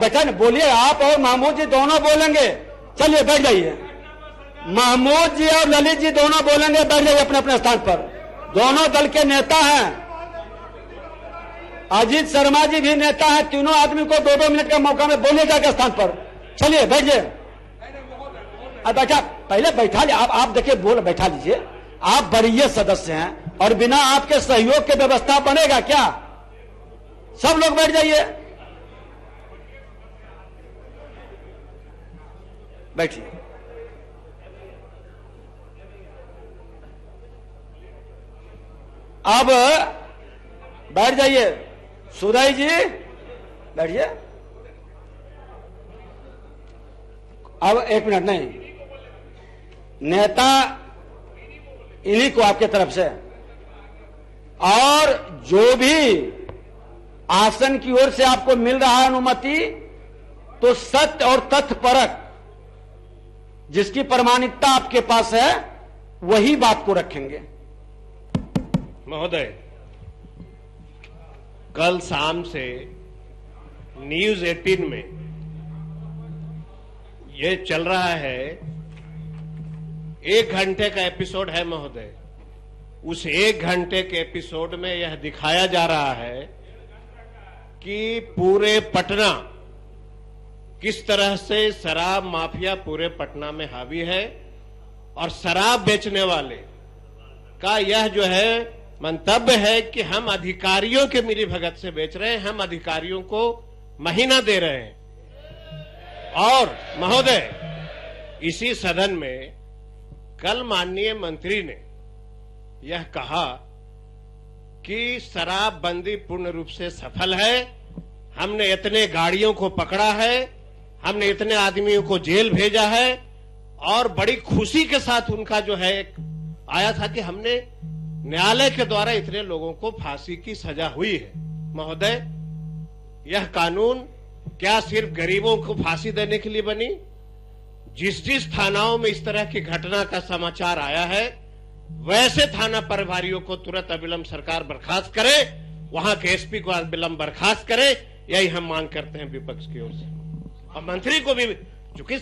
बेटा बोलिए, आप और महमूद जी दोनों बोलेंगे। चलिए बैठ जाइए। महमूद जी और ललित जी दोनों बोलेंगे, बैठ जाइए अपने अपने स्थान पर। दोनों दल के नेता हैं। अजीत शर्मा जी भी नेता हैं। तीनों आदमी को 2-2 मिनट का मौका में बोलिए जाके स्थान पर। चलिए बैठिए। बैठा पहले बैठा लीजिए। आप देखिए, बोल बैठा लीजिए। आप वरीय सदस्य हैं और बिना आपके सहयोग के व्यवस्था बनेगा क्या? सब लोग बैठ जाइए। बैठिए। अब बैठ जाइए। सुदय जी बैठिए। अब 1 मिनट नहीं, नेता इन्हीं को आपके तरफ से, और जो भी आसन की ओर से आपको मिल रहा है अनुमति, तो सत्य और तथ्यपरक जिसकी प्रमाणिकता आपके पास है वही बात को रखेंगे। महोदय, कल शाम से न्यूज 18 में ये चल रहा है, 1 घंटे का एपिसोड है महोदय। उस 1 घंटे के एपिसोड में यह दिखाया जा रहा है कि पूरे पटना किस तरह से शराब माफिया पूरे पटना में हावी है, और शराब बेचने वाले का यह जो है मंतव्य है कि हम अधिकारियों के मिलीभगत से बेच रहे हैं, हम अधिकारियों को महीना दे रहे हैं। और महोदय, इसी सदन में कल माननीय मंत्री ने यह कहा कि शराबबंदी पूर्ण रूप से सफल है, हमने इतने गाड़ियों को पकड़ा है, हमने इतने आदमियों को जेल भेजा है, और बड़ी खुशी के साथ उनका जो है आया था कि हमने न्यायालय के द्वारा इतने लोगों को फांसी की सजा हुई है। महोदय, यह कानून क्या सिर्फ गरीबों को फांसी देने के लिए बनी? जिस जिस थानाओं में इस तरह की घटना का समाचार आया है, वैसे थाना प्रभारियों को तुरंत अविलंब सरकार बर्खास्त करे, वहां के एसपी को अविलंब बर्खास्त करे। यही हम मांग करते हैं विपक्ष की ओर से, और मंत्री को भी। चूंकि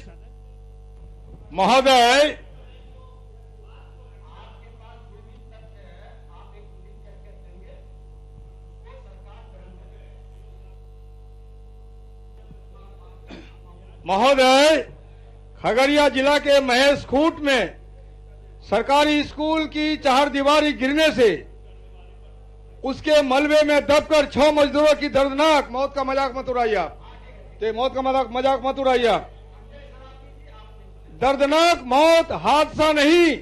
महोदय, खगड़िया जिला के महेशखूंट में सरकारी स्कूल की चहारदीवारी गिरने से उसके मलबे में दबकर 6 मजदूरों की दर्दनाक मौत का मजाक मत उड़ाइए। मौत का मजाक मत उड़ाइए। दर्दनाक मौत हादसा नहीं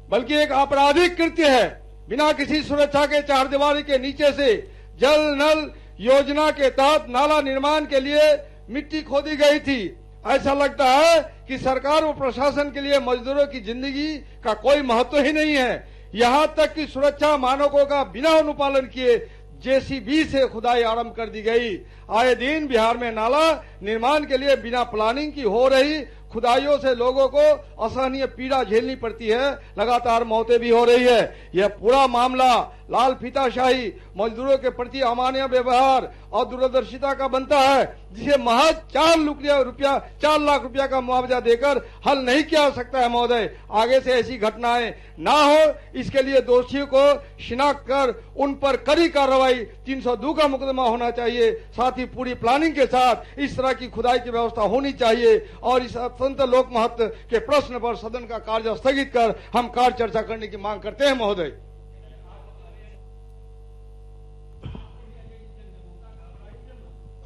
बल्कि एक आपराधिक कृत्य है। बिना किसी सुरक्षा के चहारदीवारी के नीचे से जल नल योजना के तहत नाला निर्माण के लिए मिट्टी खोदी गई थी। ऐसा लगता है कि सरकार और प्रशासन के लिए मजदूरों की जिंदगी का कोई महत्व ही नहीं है। यहाँ तक कि सुरक्षा मानकों का बिना अनुपालन किए जेसीबी से खुदाई आरंभ कर दी गई। आए दिन बिहार में नाला निर्माण के लिए बिना प्लानिंग की हो रही खुदाइयों से लोगों को असहनीय पीड़ा झेलनी पड़ती है, लगातार मौतें भी हो रही है। यह पूरा मामला लाल फीताशाही, मजदूरों के प्रति अमानवीय व्यवहार और दूरदर्शिता का बनता है, जिसे महज 4 लाख रुपया का मुआवजा देकर हल नहीं किया जा सकता है। महोदय, आगे से ऐसी घटनाएं ना हो, इसके लिए दोषियों को शिनाख्त कर उन पर कड़ी कार्रवाई 302 का मुकदमा होना चाहिए। साथ ही पूरी प्लानिंग के साथ इस तरह की खुदाई की व्यवस्था होनी चाहिए। और इस अत्यंत लोक महत्व के प्रश्न पर सदन का कार्य स्थगित कर हम कार्य चर्चा करने की मांग करते हैं। महोदय,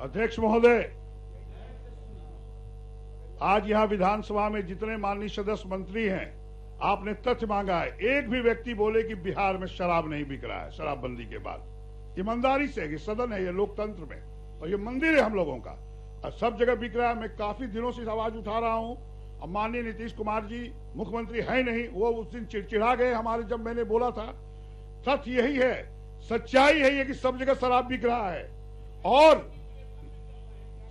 अध्यक्ष महोदय, आज यहां विधानसभा में जितने माननीय सदस्य मंत्री हैं, आपने तथ्य मांगा है। एक भी व्यक्ति बोले कि बिहार में शराब नहीं बिक रहा है शराबबंदी के बाद। ईमानदारी से, ये सदन है, ये लोकतंत्र में, और ये मंदिर है हम लोगों का, और सब जगह बिक रहा है। मैं काफी दिनों से आवाज उठा रहा हूं। अब माननीय नीतीश कुमार जी मुख्यमंत्री है नहीं, वो उस दिन चिड़चिड़ा गए हमारे, जब मैंने बोला था। तथ्य यही है, सच्चाई है ये कि सब जगह शराब बिक रहा है। और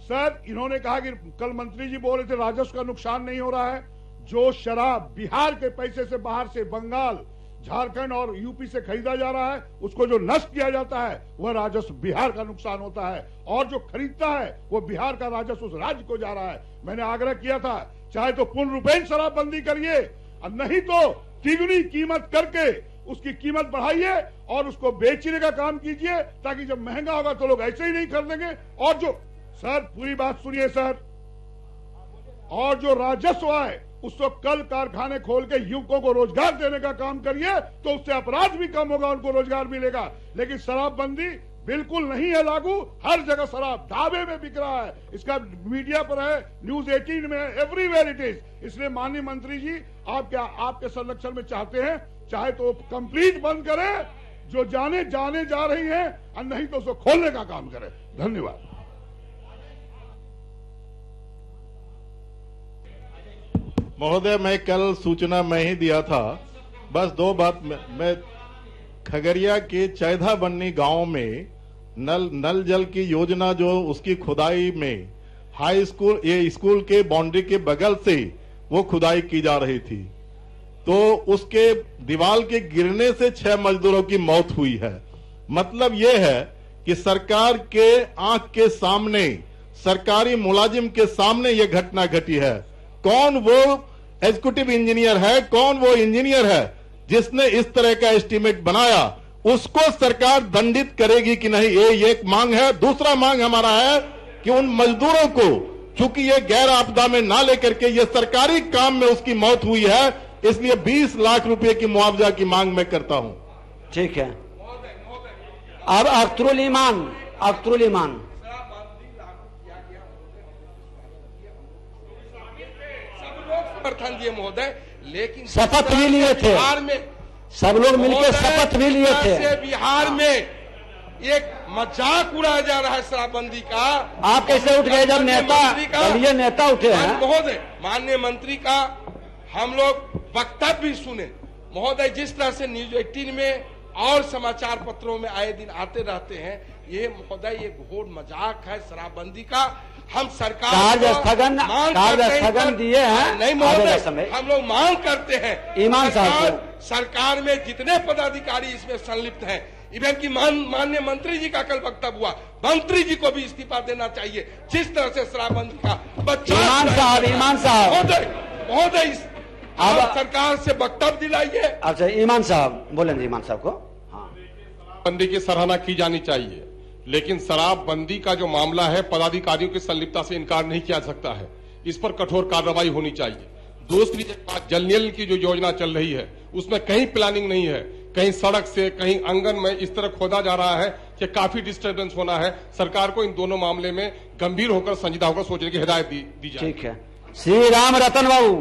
सर, इन्होंने कहा कि कल मंत्री जी बोल रहे थे राजस्व का नुकसान नहीं हो रहा है। जो शराब बिहार के पैसे से बाहर से बंगाल, झारखंड और यूपी से खरीदा जा रहा है, उसको जो नष्ट किया जाता है वह राजस्व बिहार का नुकसान होता है, और जो खरीदता है वो बिहार का राजस्व उस राज्य को जा रहा है। मैंने आग्रह किया था, चाहे तो पूर्ण रूपेण शराबबंदी करिए और नहीं तो तिगुनी कीमत करके उसकी कीमत बढ़ाइए और उसको बेचने का काम कीजिए, ताकि जब महंगा होगा तो लोग ऐसे ही नहीं खरीदेंगे। और जो सर पूरी बात सुनिए सर, और जो राजस्व आए उसको कल कारखाने खोल के युवकों को रोजगार देने का काम करिए, तो उससे अपराध भी कम होगा, उनको रोजगार मिलेगा। लेकिन शराबबंदी बिल्कुल नहीं है लागू, हर जगह शराब ढाबे में बिक रहा है, इसका मीडिया पर है, न्यूज 18 में है, एवरीवेयर इट इज। इसलिए माननीय मंत्री जी, आप क्या आपके संरक्षण में चाहते हैं, चाहे तो कंप्लीट बंद करें जो जाने जा रही है, और नहीं तो उसको खोलने का काम करें। धन्यवाद। महोदय, मैं कल सूचना में ही दिया था, बस दो बात। मैं खगड़िया के चैधा बन्नी गांव में नल जल की योजना जो उसकी खुदाई में हाई स्कूल, ये स्कूल के बाउंड्री के बगल से वो खुदाई की जा रही थी, तो उसके दीवार के गिरने से 6 मजदूरों की मौत हुई है। मतलब ये है कि सरकार के आंख के सामने, सरकारी मुलाजिम के सामने ये घटना घटी है। कौन वो एग्जीक्यूटिव इंजीनियर है, कौन वो इंजीनियर है जिसने इस तरह का एस्टीमेट बनाया, उसको सरकार दंडित करेगी कि नहीं, ये एक मांग है। दूसरा मांग हमारा है कि उन मजदूरों को, चूंकि ये गैर आपदा में ना लेकर के ये सरकारी काम में उसकी मौत हुई है, इसलिए 20 लाख रुपए की मुआवजा की मांग मैं करता हूं। ठीक है। अब अख्तरुल ईमान समर्थन दिए महोदय, लेकिन शपथ भी लिए थे, बिहार में सब लोग मिलकर शपथ भी लिए थे। बिहार में एक मजाक उड़ाया जा रहा है शराबबंदी का। आप कैसे उठ गए जब दलीय नेता उठे हैं? महोदय, माननीय मंत्री का हम लोग वक्तव्य भी सुने महोदय, जिस तरह से न्यूज 18 में और समाचार पत्रों में आए दिन आते रहते हैं, ये महोदय ये घोर मजाक है शराबबंदी का। हम सरकार कार्य स्थगन दिए हैं। नहीं महोदय, हम लोग मांग करते हैं ईमान साहब, सरकार में जितने पदाधिकारी इसमें संलिप्त हैं, इवन की माननीय मंत्री जी का कल वक्तव्य हुआ, मंत्री जी को भी इस्तीफा देना चाहिए। जिस तरह से शराबबंदी का बच्चा ईमान साहब महोदय आप सरकार से वक्तव्य दिलाइए। अच्छा ईमान साहब बोले, ईमान साहब को बंदी की सराहना की जानी चाहिए, लेकिन शराबबंदी का जो मामला है, पदाधिकारियों की संलिप्तता से इनकार नहीं किया जा सकता है, इस पर कठोर कार्रवाई होनी चाहिए। दूसरी बात, जल नल की जो योजना चल रही है उसमें कहीं प्लानिंग नहीं है, कहीं सड़क से कहीं आंगन में इस तरह खोदा जा रहा है कि काफी डिस्टर्बेंस होना है। सरकार को इन दोनों मामले में गंभीर होकर, संजीदा होकर सोचने की हिदायत दी जाए। ठीक है। श्री राम रतन बाबू।